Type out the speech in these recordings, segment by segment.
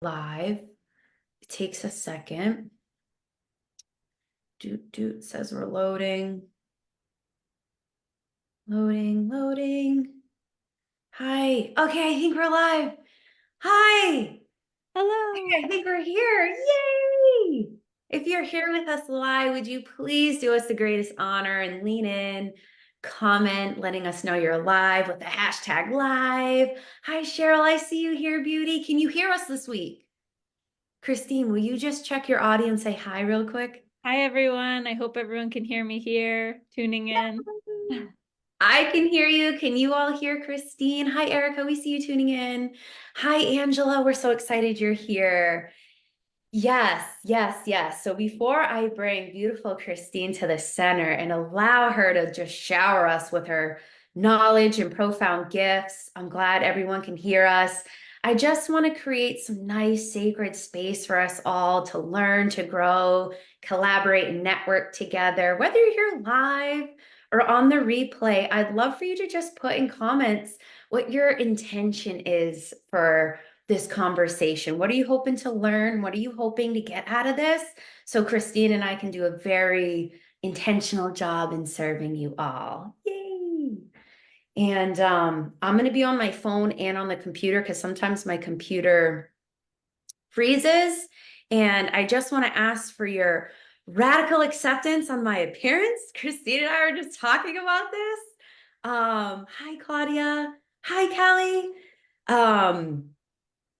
live. It takes a second. It says we're loading. Loading. Hi. Okay, I think we're live. Hi. Okay, Hello. I think we're here. Yay! If you're here with us live, would you please do us the greatest honor and lean in, comment, letting us know you're live with the hashtag live. Hi, Cheryl. I see you here, beauty. Can you hear us this week? Christine, will you just check your audio and say hi real quick? Hi, everyone. I hope everyone can hear me here, tuning in. I can hear you. Can you all hear Christine? Hi, Erica. We see you tuning in. Hi, Angela. We're so excited you're here. Yes. So before I bring beautiful Christine to the center and allow her to just shower us with her knowledge and profound gifts, I'm glad everyone can hear us. I just want to create some nice sacred space for us all to learn, to grow, collaborate, and network together. Whether you're here live or on the replay, I'd love for you to just put in comments what your intention is for this conversation. What are you hoping to learn? What are you hoping to get out of this? So Christine and I can do a very intentional job in serving you all. Yay! And I'm going to be on my phone and on the computer because sometimes my computer freezes. And I just want to ask for your radical acceptance on my appearance. Christine and I were just talking about this. Hi, Claudia. Hi, Kelly. Um,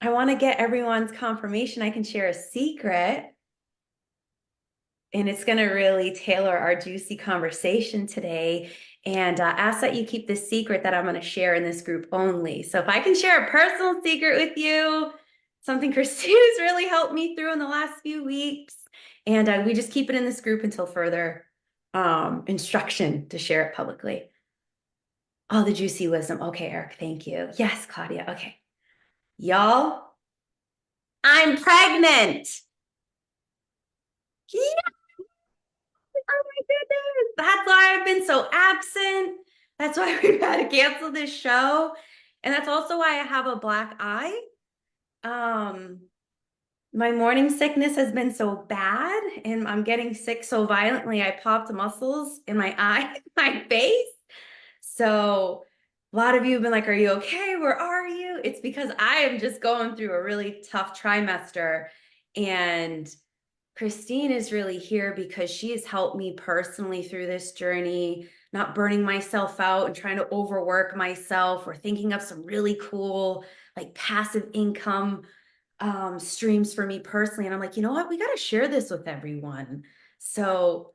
I want to get everyone's confirmation. I can share a secret, and it's going to really tailor our juicy conversation today. And ask that you keep this secret that I'm going to share in this group only. So if I can share a personal secret with you, something Christine has really helped me through in the last few weeks, and we just keep it in this group until further instruction to share it publicly. All the juicy wisdom. Okay, Eric, thank you. Yes, Claudia. Okay. Y'all, I'm pregnant. Yeah. Oh my goodness. That's why I've been so absent. That's why we've had to cancel this show. And that's also why I have a black eye. Um, my morning sickness has been so bad, and I'm getting sick so violently. I popped muscles in my eye, my face. So a lot of you have been like, "Are you okay? Where are you?" It's because I am just going through a really tough trimester, and Christine is really here because she has helped me personally through this journey, not burning myself out and trying to overwork myself or thinking of some really cool, like passive income streams for me personally. And I'm like, you know what? We got to share this with everyone. So,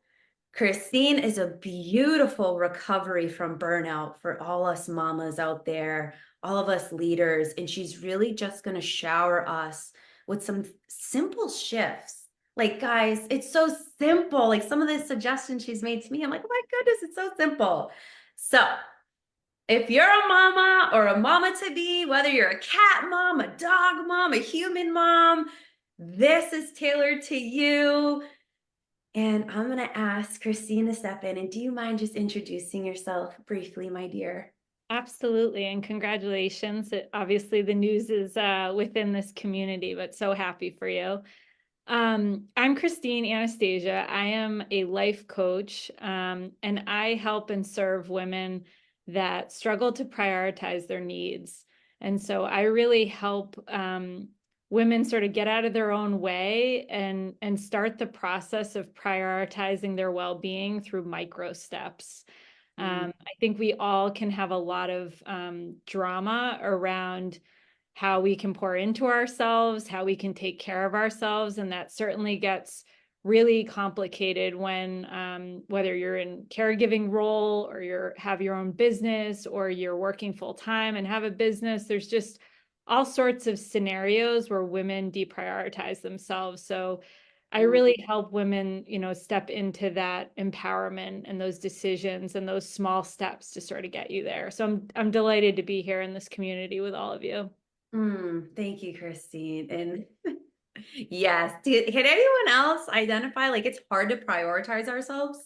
Christine is a beautiful recovery from burnout for all us mamas out there, all of us leaders. And she's really just going to shower us with some simple shifts. Like, guys, it's so simple. Like some of the suggestions she's made to me, I'm like, oh my goodness, it's so simple. So, if you're a mama or a mama to be, whether you're a cat mom, a dog mom, a human mom, this is tailored to you. And I'm going to ask Christine to step in. And do you mind just introducing yourself briefly, my dear? Absolutely. And congratulations. Obviously, the news is within this community, but so happy for you. I'm Christine Anastasia. I am a life coach, and I help and serve women that struggle to prioritize their needs. And so I really help women sort of get out of their own way and start the process of prioritizing their well-being through micro steps. I think we all can have a lot of drama around how we can pour into ourselves, how we can take care of ourselves. And that certainly gets really complicated when whether you're in caregiving role or have your own business or you're working full time and have a business. There's just all sorts of scenarios where women deprioritize themselves. So I really help women, step into that empowerment and those decisions and those small steps to sort of get you there. So I'm delighted to be here in this community with all of you. Thank you, Christine. And yes, can anyone else identify like it's hard to prioritize ourselves?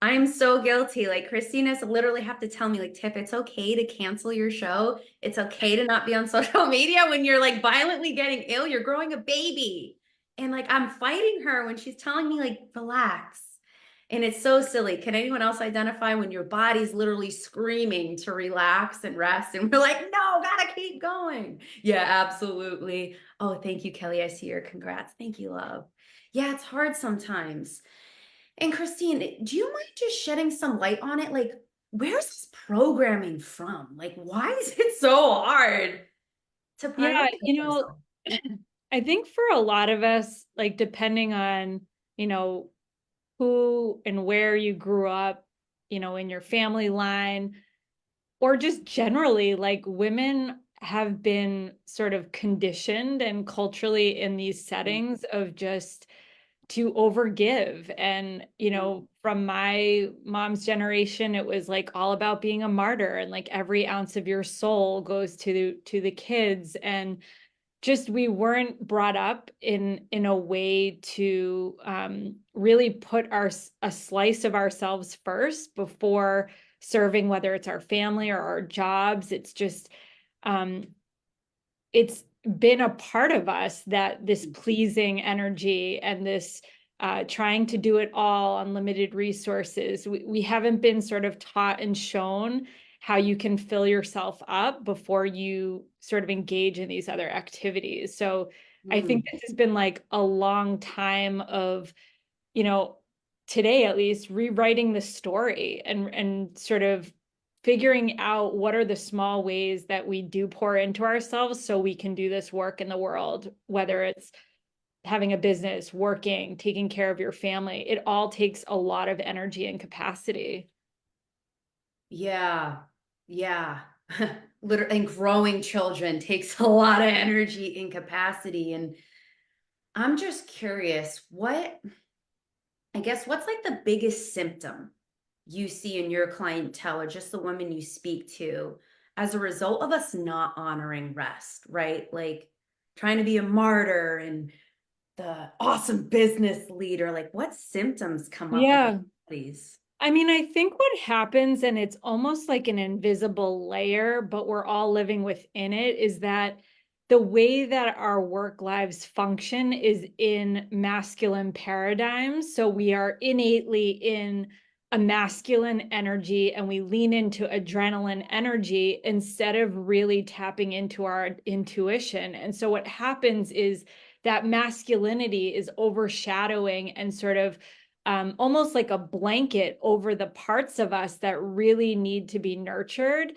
I'm so guilty. Like Christina's literally have to tell me, like, Tiff, it's okay to cancel your show. It's okay to not be on social media when you're like violently getting ill. You're growing a baby. And like I'm fighting her when she's telling me, like, relax. And it's so silly. Can anyone else identify when your body's literally screaming to relax and rest? And we're like, no, gotta keep going. Yeah, absolutely. Oh, thank you, Kelly. I see your congrats. Thank you, love. Yeah, it's hard sometimes. And Christine, do you mind just shedding some light on it? Like, where's this programming from? Like, why is it so hard to Yeah, prioritize ourselves? I think for a lot of us, like depending on, you know, who and where you grew up, in your family line, or just generally, like women have been sort of conditioned and culturally in these settings of just to overgive. And, from my mom's generation, it was like all about being a martyr and like every ounce of your soul goes to the kids. And just we weren't brought up in a way to really put a slice of ourselves first before serving, whether it's our family or our jobs. It's just um, it's been a part of us that this pleasing energy and this trying to do it all on limited resources. We haven't been sort of taught and shown how you can fill yourself up before you sort of engage in these other activities. So I think Mm. this has been like a long time of, you know, today at least rewriting the story and sort of figuring out what are the small ways that we do pour into ourselves so we can do this work in the world, whether it's having a business, working, taking care of your family. It all takes a lot of energy and capacity. Yeah, yeah. Literally, and growing children takes a lot of energy and capacity. And I'm just curious, I guess, what's like the biggest symptom you see in your clientele or just the women you speak to as a result of us not honoring rest, right? Like trying to be a martyr and the awesome business leader. Like, what symptoms come up in our Yeah. bodies? I mean, I think what happens, and it's almost like an invisible layer, but we're all living within it, is that the way that our work lives function is in masculine paradigms. So we are innately in a masculine energy and we lean into adrenaline energy instead of really tapping into our intuition. And so what happens is that masculinity is overshadowing and sort of almost like a blanket over the parts of us that really need to be nurtured.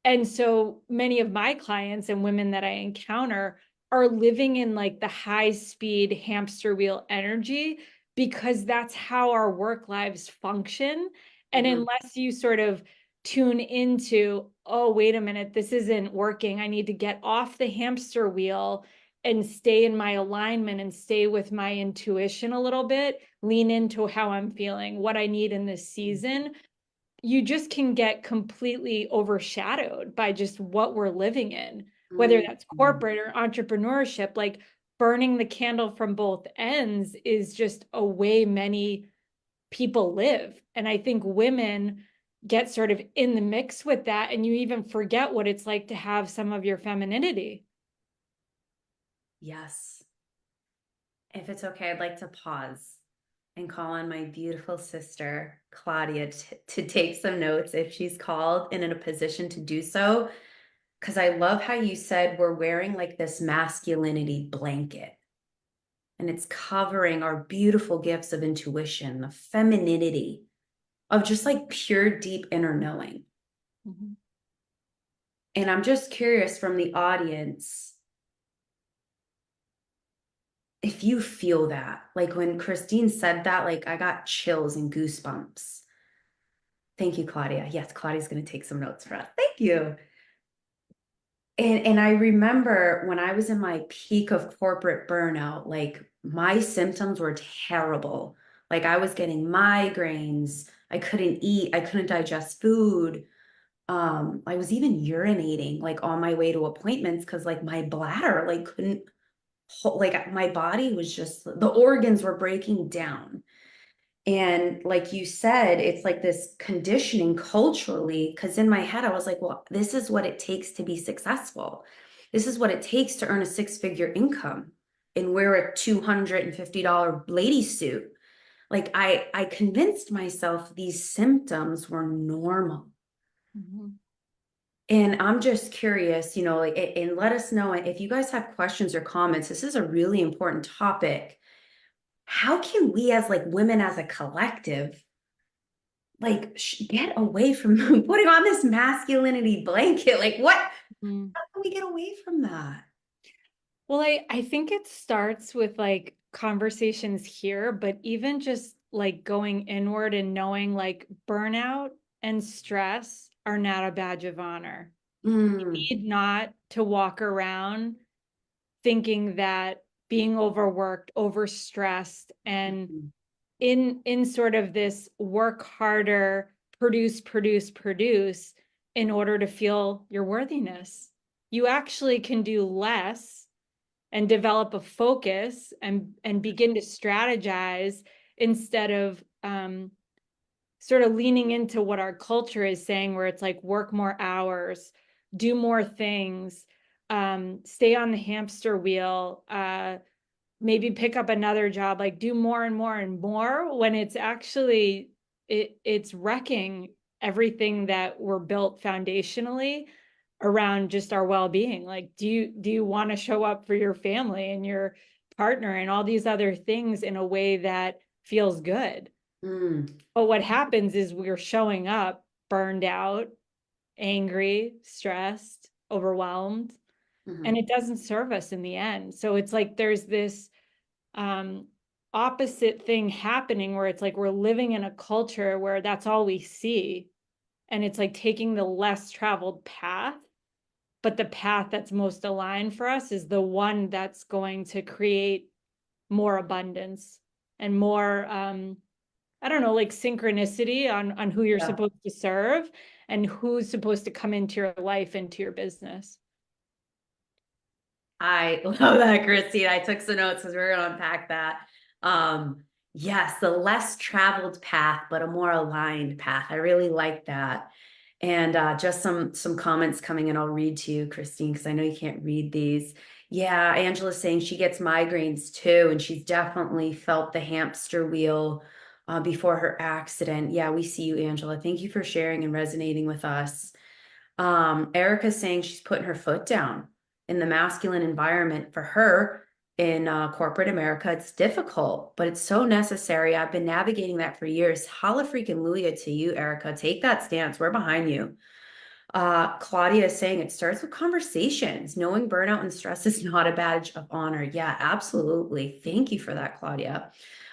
And so many of my clients and women that I encounter are living in like the high speed hamster wheel energy because that's how our work lives function. And Mhm. unless you sort of tune into, oh, wait a minute, this isn't working. I need to get off the hamster wheel and stay in my alignment and stay with my intuition a little bit, lean into how I'm feeling, what I need in this season, you just can get completely overshadowed by just what we're living in, whether that's Mhm. corporate or entrepreneurship. Like burning the candle from both ends is just a way many people live. And I think women get sort of in the mix with that, and you even forget what it's like to have some of your femininity. Yes. If it's okay, I'd like to pause and call on my beautiful sister, Claudia, to take some notes if she's called and in a position to do so. Because I love how you said we're wearing like this masculinity blanket and it's covering our beautiful gifts of intuition, the femininity of just like pure, deep inner knowing. Mhm. And I'm just curious from the audience if you feel that. Like when Christine said that, like I got chills and goosebumps. Thank you, Claudia. Yes, Claudia's going to take some notes for us. Thank you. And I remember when I was in my peak of corporate burnout, like my symptoms were terrible. Like I was getting migraines, I couldn't eat, I couldn't digest food. I was even urinating like on my way to appointments because like my bladder like couldn't like my body was just the organs were breaking down. And like you said, it's like this conditioning culturally, because in my head, I was like, well, this is what it takes to be successful. This is what it takes to earn a six-figure income and wear a $250 lady suit. Like I convinced myself these symptoms were normal. Mhm. And I'm just curious, like, and let us know if you guys have questions or comments. This is a really important topic. How can we as like women as a collective like get away from putting on this masculinity blanket? Like what? Mhm. How can we get away from that? Well, I think it starts with like conversations here, but even just like going inward and knowing like burnout and stress are not a badge of honor. Mm, You need not to walk around thinking that being overworked, overstressed, and mm, in sort of this work harder, produce in order to feel your worthiness. You actually can do less and develop a focus and begin to strategize instead of sort of leaning into what our culture is saying, where it's like work more hours, do more things, stay on the hamster wheel, maybe pick up another job, like do more and more and more, when it's actually it's wrecking everything that we're built foundationally around just our well-being. Like do you want to show up for your family and your partner and all these other things in a way that feels good? mm, But what happens is we're showing up burned out, angry, stressed, overwhelmed, and mm, it doesn't serve us in the end. So it's like there's this um, opposite thing happening where it's like we're living in a culture where that's all we see. And it's like taking the less traveled path, but the path that's most aligned for us is the one that's going to create more abundance and more I don't know, like synchronicity on who you're yeah. supposed to serve and who's supposed to come into your life, into your business. I love that, Christine. I took some notes because we're gonna unpack that. Yes, the less traveled path, but a more aligned path. I really like that. And just some comments coming in. I'll read to you, Christine, because I know you can't read these. Yeah, Angela's saying she gets migraines too, and she's definitely felt the hamster wheel before her accident. Yeah, we see you, Angela. Thank you for sharing and resonating with us. Erica's saying she's putting her foot down in the masculine environment for her in corporate America. It's difficult, but it's so necessary. I've been navigating that for years. Hallelujah to you, Erica. Take that stance. We're behind you. Claudia is saying it starts with conversations. Knowing burnout and stress is not a badge of honor. Yeah, absolutely. Thank you for that, Claudia.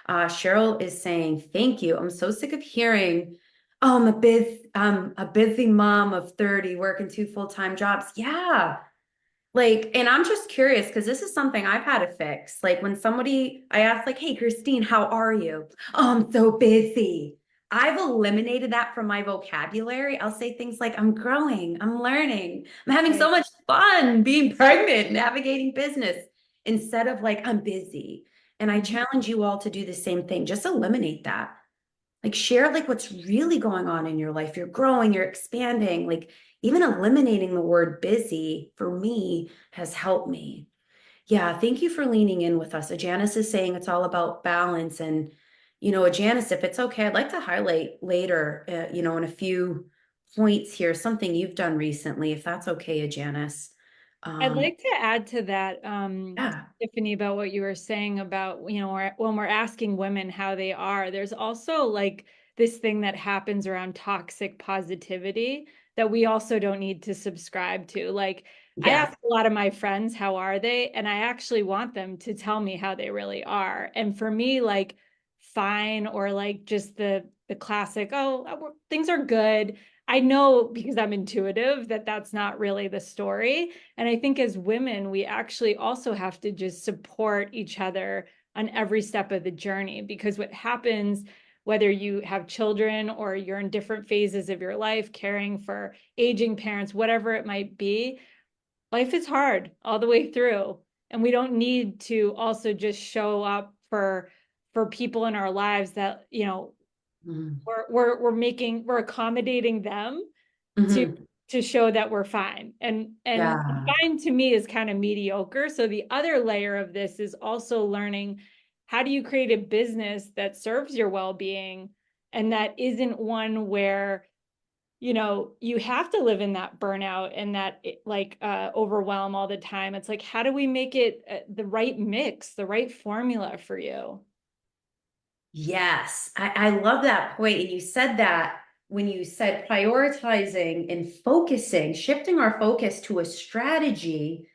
Cheryl is saying, thank you. I'm so sick of hearing, oh, I'm a busy mom of 30 working two full-time jobs. Yeah. Like, and I'm just curious because this is something I've had to fix. Like when I asked, like, hey, Christine, how are you? Oh, I'm so busy. I've eliminated that from my vocabulary. I'll say things like, I'm growing, I'm learning, I'm having so Right. much fun being pregnant, navigating business, instead of like, I'm busy. And I Mhm. challenge you all to do the same thing. Just eliminate that. Like share like what's really going on in your life. You're growing, you're expanding. Like even eliminating the word busy for me has helped me. Yeah, thank you for leaning in with us. Janice is saying it's all about balance. And, Janice, if it's okay, I'd like to highlight later, in a few points here, something you've done recently, if that's okay, Janice. I'd Um, like to add to that, yeah, Tiffany, about what you were saying about, when we're asking women how they are, there's also like this thing that happens around toxic positivity that we also don't need to subscribe to. Like, I yes. ask a lot of my friends, how are they? And I actually want them to tell me how they really are. And for me, like, fine, or like just the classic, oh, things are good. I know because I'm intuitive that that's not really the story. And I think as women, we actually also have to just support each other on every step of the journey, because what happens, whether you have children or you're in different phases of your life, caring for aging parents, whatever it might be, life is hard all the way through. And we don't need to also just show up for people in our lives that, you know, Mm. we're accommodating them to Mhm. to show that we're fine. And Yeah. fine to me is kind of mediocre. So the other layer of this is also learning, how do you create a business that serves your well-being and that isn't one where, you know, you have to live in that burnout and that like overwhelm all the time. It's like, how do we make it the right mix, the right formula for you? Yes, I love that point. And you said that when you said prioritizing and focusing, shifting our focus to a strategy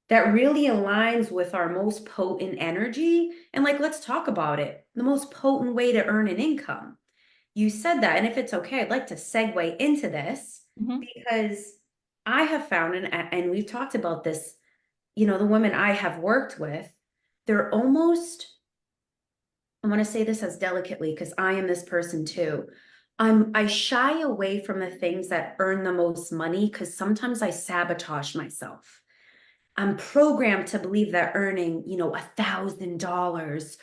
that really aligns with our most potent energy. And like, let's talk about it. The most potent way to earn an income. You said that. And if it's okay, I'd like to segue into this Mhm. because I have found, and we've talked about this, you know, the women I have worked with, they're almost, I want to say this as delicately because I am this person too. I shy away from the things that earn the most money because sometimes I sabotage myself. I'm programmed to believe that earning, you know, $1,000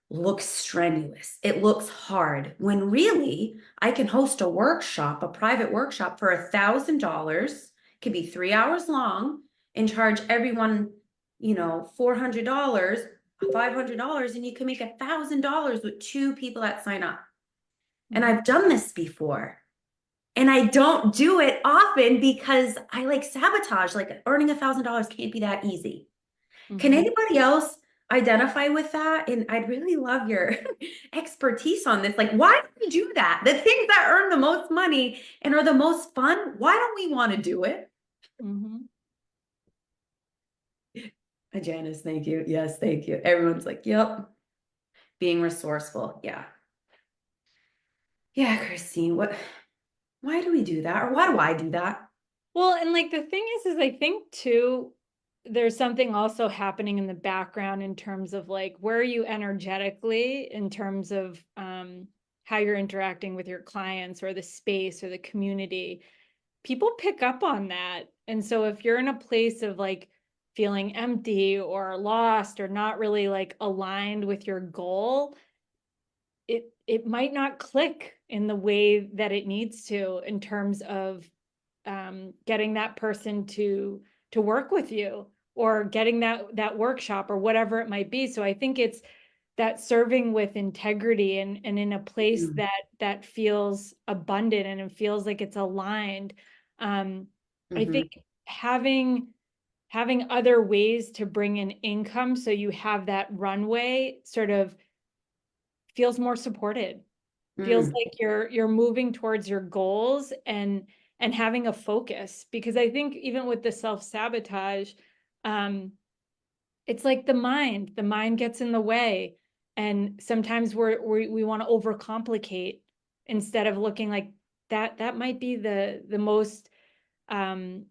looks strenuous. It looks hard when really I can host a workshop, a private workshop for $1,000. Could be 3 hours long and charge everyone, you know, $400, $500, and you can make $1,000 with two people that sign up. And Mhm. I've done this before. And I don't do it often because I like sabotage, like earning $1,000 can't be that easy. Can Mhm. anybody else identify with that? And I'd really love your expertise on this. Like, why do we do that? The things that earn the most money and are the most fun, why don't we want to do it? Mhm. Janice, thank you. Yes, thank you. Everyone's like, yep, being resourceful. Yeah. Yeah, Christine, why do we do that? Or why do I do that? Well, and like the thing is I think too, there's something also happening in the background in terms of like, where are you energetically in terms of how you're interacting with your clients or the space or the community. People pick up on that. And so if you're in a place of like feeling empty or lost or not really like aligned with your goal, it might not click in the way that it needs to in terms of getting that person to work with you or getting that workshop or whatever it might be. So I think it's that serving with integrity and in a place Mm, that feels abundant and it feels like it's aligned. I mhm, think having other ways to bring in income so you have that runway sort of feels more supported, feels mm, like you're moving towards your goals and having a focus. Because I think even with the self-sabotage, um it's like the mind gets in the way, and sometimes we want to overcomplicate instead of looking like that might be the most um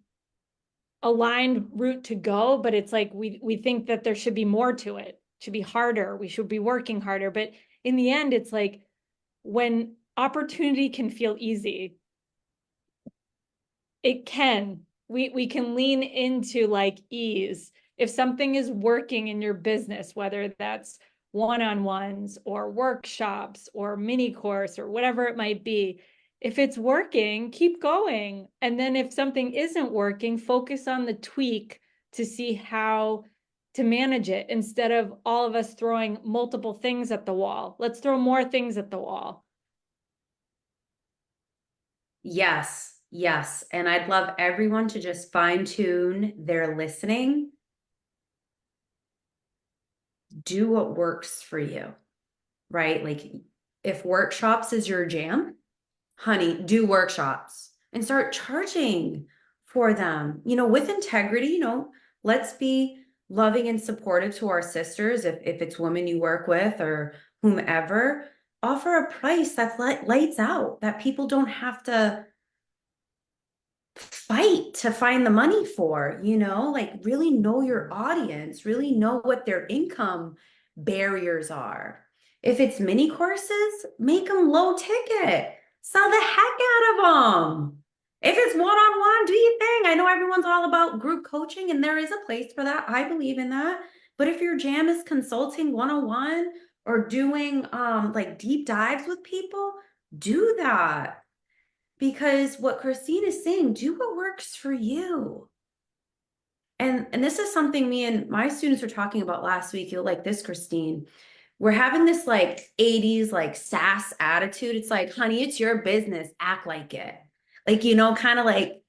aligned route to go. But it's like we think that there should be more to it, should be harder, we should be working harder. But in the end, it's like when opportunity can feel easy, it can. We can lean into like ease. If something is working in your business, whether that's one-on-ones or workshops or mini course or whatever it might be, if it's working, keep going. And then if something isn't working, focus on the tweak to see how to manage it instead of all of us throwing multiple things at the wall. Let's throw more things at the wall. yes, yes. And I'd love everyone to just fine tune their listening. Do what works for you, right? Like if workshops is your jam, honey, do workshops and start charging for them, you know, with integrity, you know, let's be loving and supportive to our sisters. If it's women you work with or whomever, offer a price that's lights out that people don't have to fight to find the money for, you know, like really know your audience, really know what their income barriers are. If it's mini courses, make them low ticket, sell the heck out of them. If it's one-on-one, do your thing. I know everyone's all about group coaching, and there is a place for that. I believe in that. But if your jam is consulting 101, or doing like deep dives with people, do that. Because what Christine is saying, do what works for you. And this is something me and my students were talking about last week. You'll like this, Christine. We're having this like 80s like sass attitude. It's like, honey, it's your business. Act like it. Like, kind of like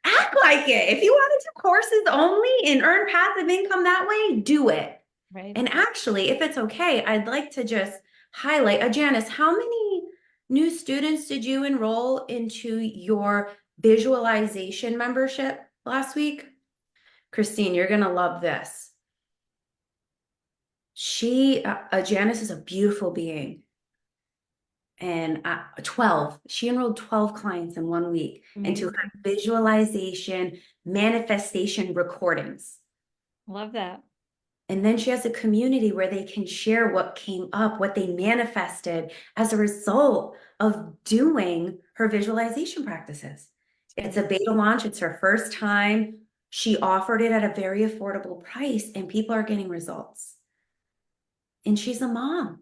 act like it. If you want to do courses only and earn passive income that way, do it. Right. And actually, if it's okay, I'd like to just highlight, Janice, how many new students did you enroll into your visualization membership last week? Christine, you're going to love this. Janice is a beautiful being. And 12, she enrolled 12 clients in 1 week into her Amazing. visualization, manifestation recordings. Love that. And then she has a community where they can share what came up, what they manifested as a result of doing her visualization practices. It's a beta launch. It's her first time. She offered it at a very affordable price, and people are getting results. And she's a mom.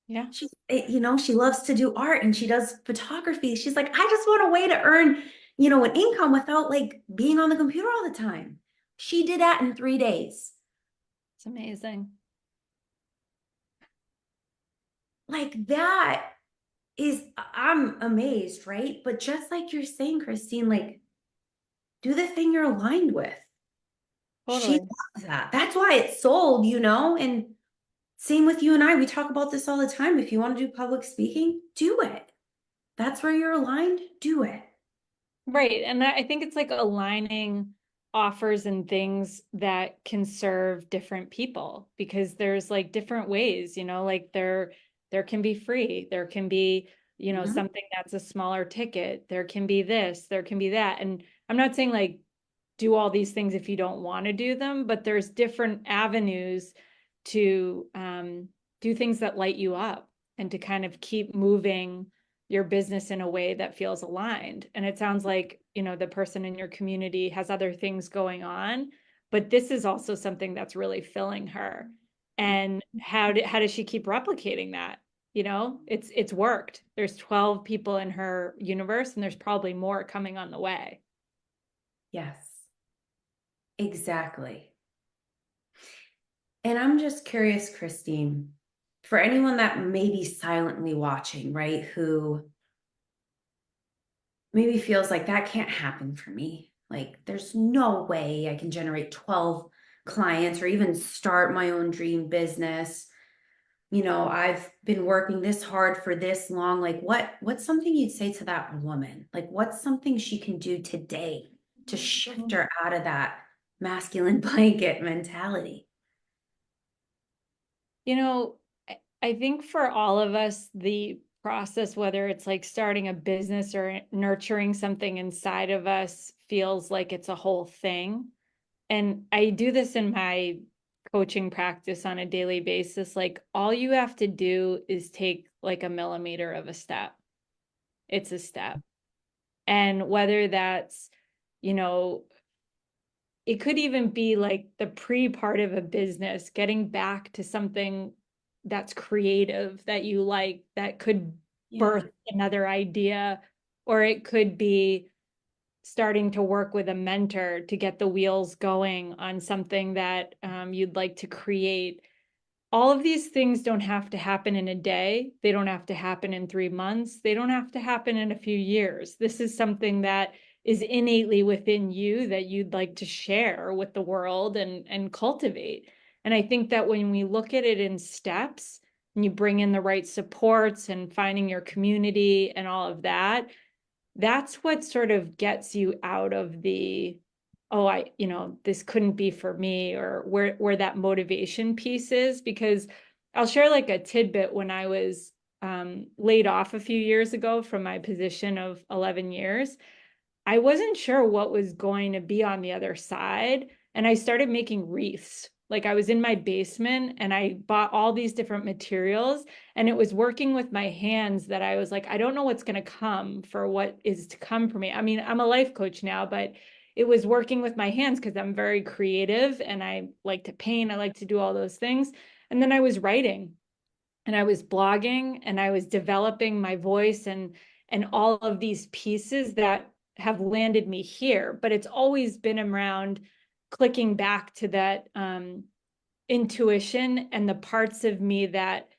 Yeah. She loves to do art and she does photography. She's like, I just want a way to earn, an income without like being on the computer all the time. She did that in 3 days. It's amazing. Like that I'm amazed, right? But just like you're saying, Christine, like do the thing you're aligned with. She Totally. loves that. That's why it's sold, and same with you and I. We talk about this all the time. If you want to do public speaking, do it. That's where you're aligned, do it. Right. And I think it's like aligning offers and things that can serve different people, because there's like different ways, like there can be free, there can be, Mhm. something that's a smaller ticket, there can be this, there can be that. And I'm not saying like do all these things if you don't want to do them, but there's different avenues to do things that light you up and to kind of keep moving your business in a way that feels aligned. And it sounds like, the person in your community has other things going on, but this is also something that's really filling her. And how does she keep replicating that? It's worked. There's 12 people in her universe, and there's probably more coming on the way. Yes, exactly. And I'm just curious, Christine, for anyone that may be silently watching, right, who maybe feels like that can't happen for me. Like, there's no way I can generate 12 clients or even start my own dream business. I've been working this hard for this long. Like, what's something you'd say to that woman? Like, what's something she can do today to shift her out of that masculine blanket mentality? You know, I think for all of us, the process, whether it's like starting a business or nurturing something inside of us, feels like it's a whole thing. And I do this in my coaching practice on a daily basis. Like, all you have to do is take like a millimeter of a step. It's a step. And whether that's, you know, it could even be like the pre part of a business, getting back to something that's creative that you like, that could Yeah. birth another idea, or it could be starting to work with a mentor to get the wheels going on something that you'd like to create. All of these things don't have to happen in a day. They don't have to happen in 3 months. They don't have to happen in a few years. This is something that is innately within you that you'd like to share with the world and cultivate. And I think that when we look at it in steps and you bring in the right supports and finding your community and all of that, that's what sort of gets you out of the, oh, this couldn't be for me, or where that motivation piece is. Because I'll share like a tidbit. When I was laid off a few years ago from my position of 11 years, I wasn't sure what was going to be on the other side. And I started making wreaths. Like, I was in my basement and I bought all these different materials, and it was working with my hands that I was like, I don't know what's going to come for what is to come for me. I mean, I'm a life coach now, but it was working with my hands because I'm very creative and I like to paint. I like to do all those things. And then I was writing. and I was blogging and I was developing my voice and all of these pieces that have landed me here. But it's always been around clicking back to that intuition and the parts of me that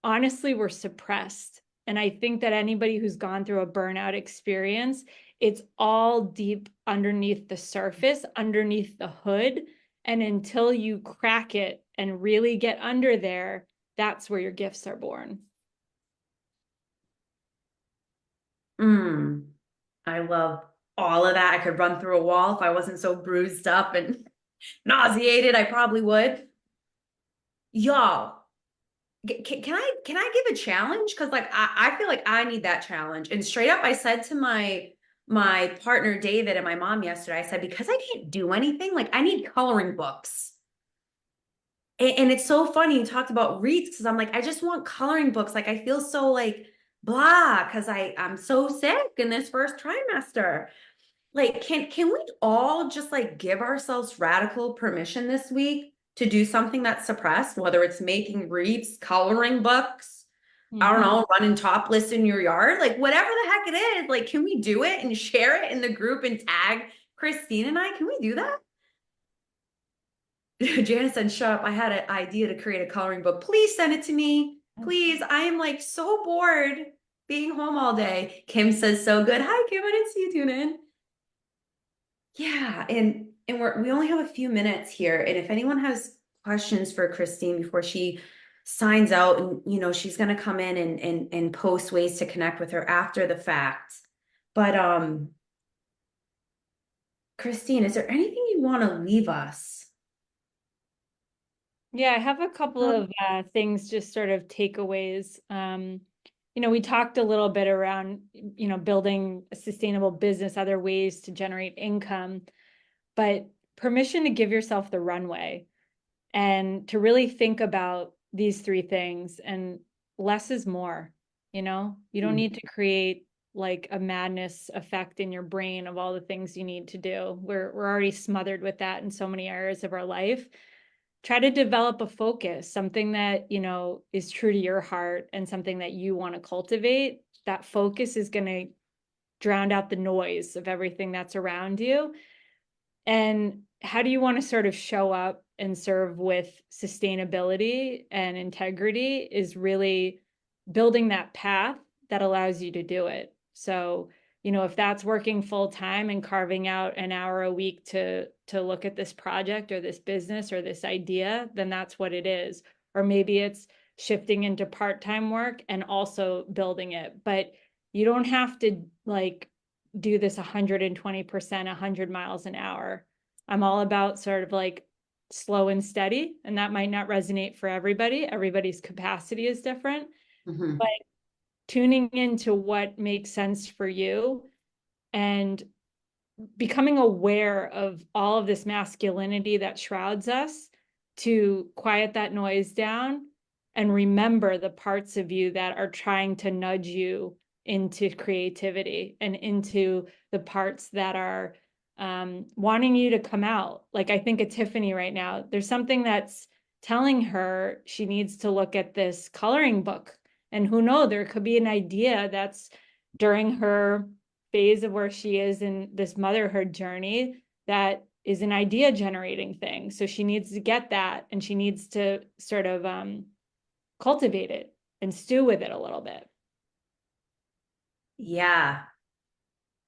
honestly were suppressed. And I think that anybody who's gone through a burnout experience, it's all deep underneath the surface, underneath the hood. And until you crack it and really get under there, that's where your gifts are born. Mm, I love all of that. I could run through a wall if I wasn't so bruised up and nauseated. I probably would. Y'all, can I give a challenge? Because like I feel like I need that challenge. And straight up, I said to my partner David and my mom yesterday, I said, because I can't do anything, like I need coloring books. And it's so funny you talked about reads because I'm like, I just want coloring books. Like I feel so like blah because I'm so sick in this first trimester. Like, can we all just like give ourselves radical permission this week to do something that's suppressed, whether it's making wreaths, coloring books, I don't Mhm. know, running topless in your yard, like whatever the heck it is, like can we do it and share it in the group and tag Christine and I? Can we do that? Janice said, shut up. I had an idea to create a coloring book. Please send it to me. Please. I am like so bored being home all day. Kim says, so good. Hi, Kim. I didn't see you tune in. Yeah, and we only have a few minutes here, and if anyone has questions for Christine before she signs out, and she's gonna come in and post ways to connect with her after the fact. But Christine, is there anything you want to leave us? Yeah, I have a couple of things, just sort of takeaways. We talked a little bit around, building a sustainable business, other ways to generate income, but permission to give yourself the runway and to really think about these three things. And less is more, you don't need to create like a madness effect in your brain of all the things you need to do. We're already smothered with that in so many areas of our life. Try to develop a focus, something that, is true to your heart and something that you want to cultivate. That focus is going to drown out the noise of everything that's around you. And how do you want to sort of show up and serve with sustainability and integrity is really building that path that allows you to do it. So, if that's working full time and carving out an hour a week to look at this project or this business or this idea, then that's what it is. Or maybe it's shifting into part-time work and also building it. But you don't have to like do this 120%, 100 miles an hour. I'm all about sort of like slow and steady, and that might not resonate for everybody. Everybody's capacity is different, Mhm. but tuning into what makes sense for you and becoming aware of all of this masculinity that shrouds us to quiet that noise down and remember the parts of you that are trying to nudge you into creativity and into the parts that are wanting you to come out. Like I think of Tiffany right now, there's something that's telling her she needs to look at this coloring book. And who knows, there could be an idea that's during her phase of where she is in this motherhood journey that is an idea generating thing. So she needs to get that and she needs to sort of cultivate it and stew with it a little bit. Yeah.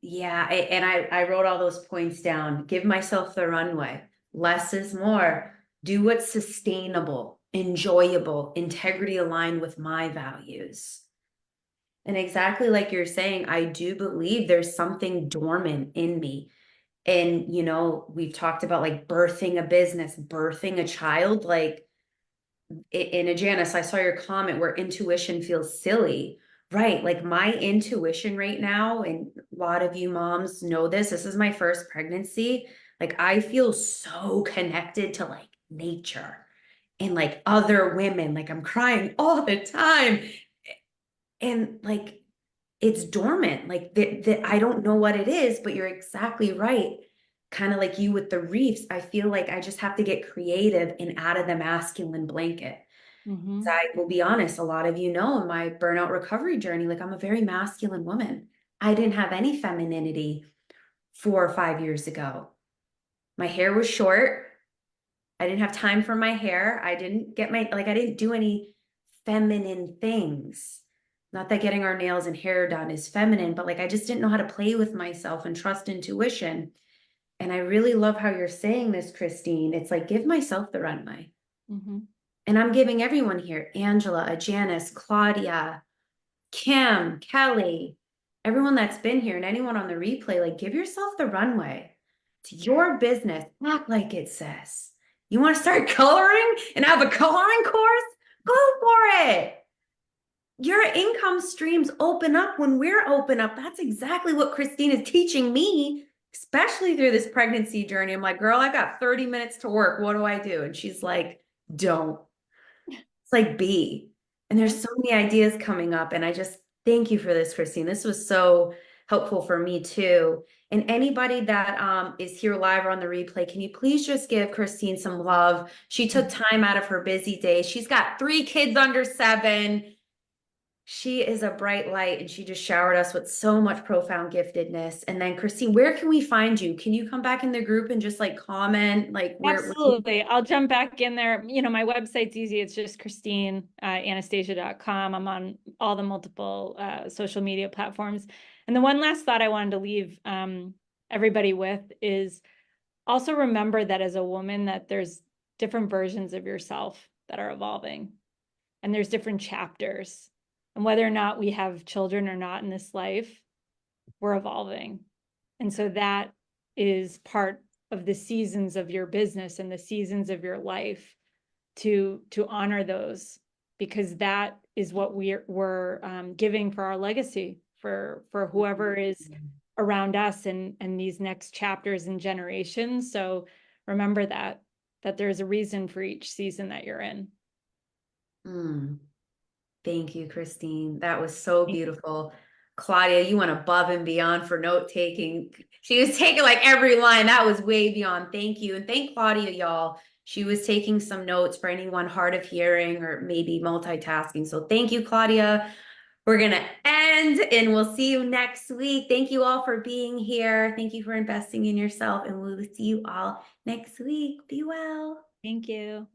Yeah, and I wrote all those points down. Give myself the runway. Less is more. Do what's sustainable, enjoyable, integrity aligned with my values. And exactly like you're saying, I do believe there's something dormant in me. And, we've talked about like birthing a business, birthing a child. Like in a Janice, I saw your comment where intuition feels silly. Right. Like my intuition right now, and a lot of you moms know this, this is my first pregnancy. Like I feel so connected to like nature and like other women. Like I'm crying all the time. And like it's dormant. Like that I don't know what it is, but you're exactly right. Kind of like you with the reefs. I feel like I just have to get creative and out of the masculine blanket. Mm-hmm. I will be honest, a lot of you know in my burnout recovery journey, like I'm a very masculine woman. I didn't have any femininity 4 or 5 years ago. My hair was short. I didn't have time for my hair. I didn't get my, like, I didn't do any feminine things. Not that getting our nails and hair done is feminine, but like I just didn't know how to play with myself and trust intuition. And I really love how you're saying this, Christine. It's like, give myself the runway. Mm-hmm. And I'm giving everyone here, Angela, Janice, Claudia, Kim, Kelly, everyone that's been here and anyone on the replay, like give yourself the runway. It's your business. Act like it says. You want to start coloring and have a coloring course? Go for it. Your income streams open up when we're open up. That's exactly what Christine is teaching me, especially through this pregnancy journey. I'm like, girl, I got 30 minutes to work. What do I do? And she's like, don't. It's like be. And Yeah. there's so many ideas coming up. And I just thank you for this, Christine. This was so helpful for me too. And anybody that is here live or on the replay, can you please just give Christine some love? She took time out of her busy day. She's got 3 kids under 7. She is a bright light and she just showered us with so much profound giftedness. And then Christine, where can we find you? Can you come back in the group and just like comment like where Absolutely. I'll jump back in there. You know, my website's easy. It's just ChristineAnastasia.com. I'm on all the multiple social media platforms. And the one last thought I wanted to leave everybody with is also remember that as a woman that there's different versions of yourself that are evolving and there's different chapters. And whether or not we have children or not in this life, we're evolving. And so that is part of the seasons of your business and the seasons of your life to honor those, because that is what we're giving for our legacy for whoever is around us and these next chapters and generations. So remember that there's a reason for each season that you're in. Thank you, Christine. That was so beautiful. Claudia, you went above and beyond for note taking. She was taking like every line. That was way beyond. Thank you. And thank Claudia, y'all. She was taking some notes for anyone hard of hearing or maybe multitasking. So thank you, Claudia. We're going to end and we'll see you next week. Thank you all for being here. Thank you for investing in yourself. And we'll see you all next week. Be well. Thank you.